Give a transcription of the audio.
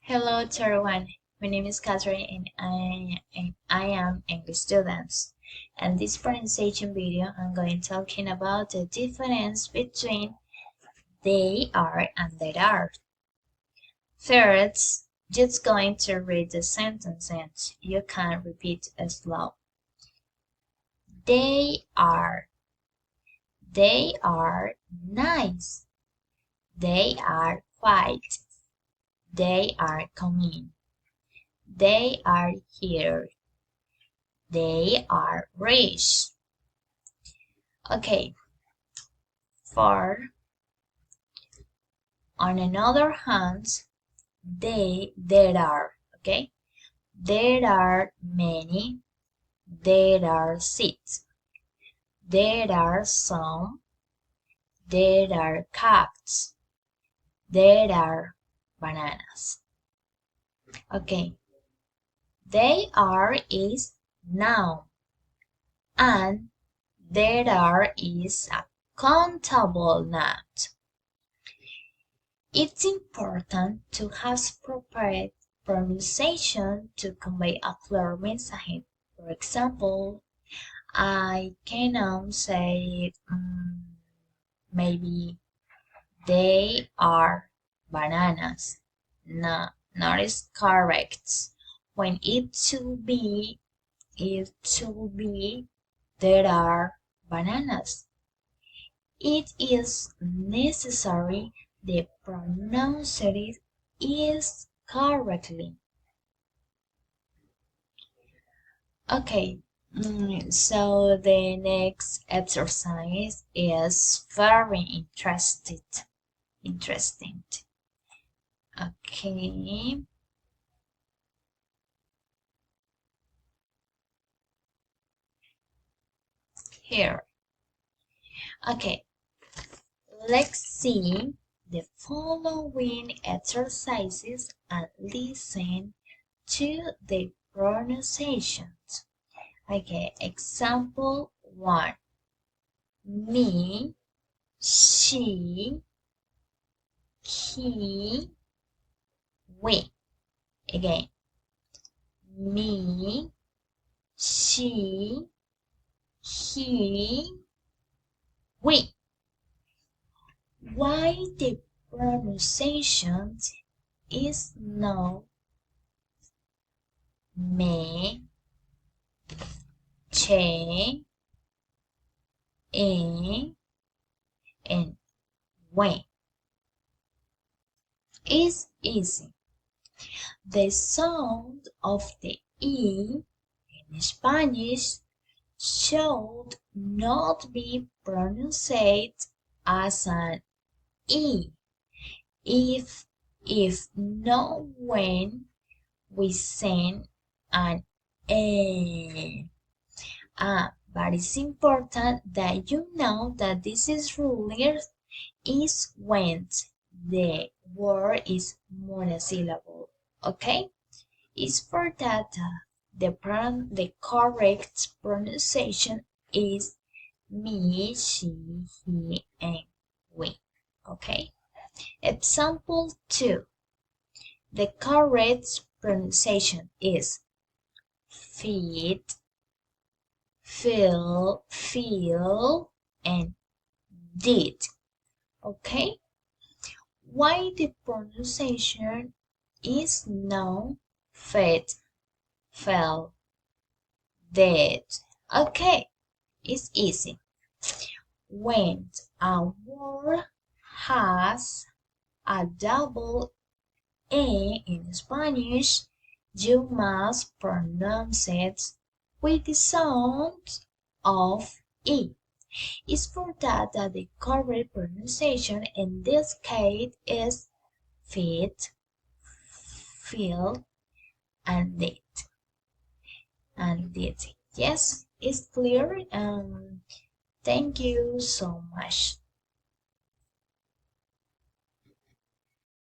Hello to everyone. My name is Catherine and I am English student. In this pronunciation video, I'm going talking about the difference between they are and there are. First, just going to read the sentence and you can repeat as slow. They are. They are nice. They are quiet. They are coming. They are here. They are rich. Okay, for on another hand, there are, okay? There are many, there are seats, there are some, there are cats, there are bananas. Okay, they are is noun and there are is a countable noun. It's important to have proper pronunciation to convey a clear message. For example, I can say maybe they are bananas. No, not is correct. When it should be there are bananas. It is necessary the pronunciation is correctly. Okay, so the next exercise is very interesting. Okay. Here. Okay, let's see the following exercises and listen to the pronunciations. Okay, example 1. Me, she, he, we. Again, me, she, he, we. Why the pronunciation is no me, che, en, and when. It's easy. The sound of the E in Spanish should not be pronounced as an E if no when we send an E. But it's important that you know that this is ruler is when the word is monosyllable. Okay? It's for that the correct pronunciation is me, she, he, and we. Okay? Example 2. The correct pronunciation is feed, feel, and did. Okay? Why the pronunciation is no fed, fell, dead. Okay, it's easy. When a word has a double E in Spanish, you must pronounce it with the sound of E. It's for that the correct pronunciation in this case is fit, feel, and did. And did. Yes, it's clear. Thank you so much.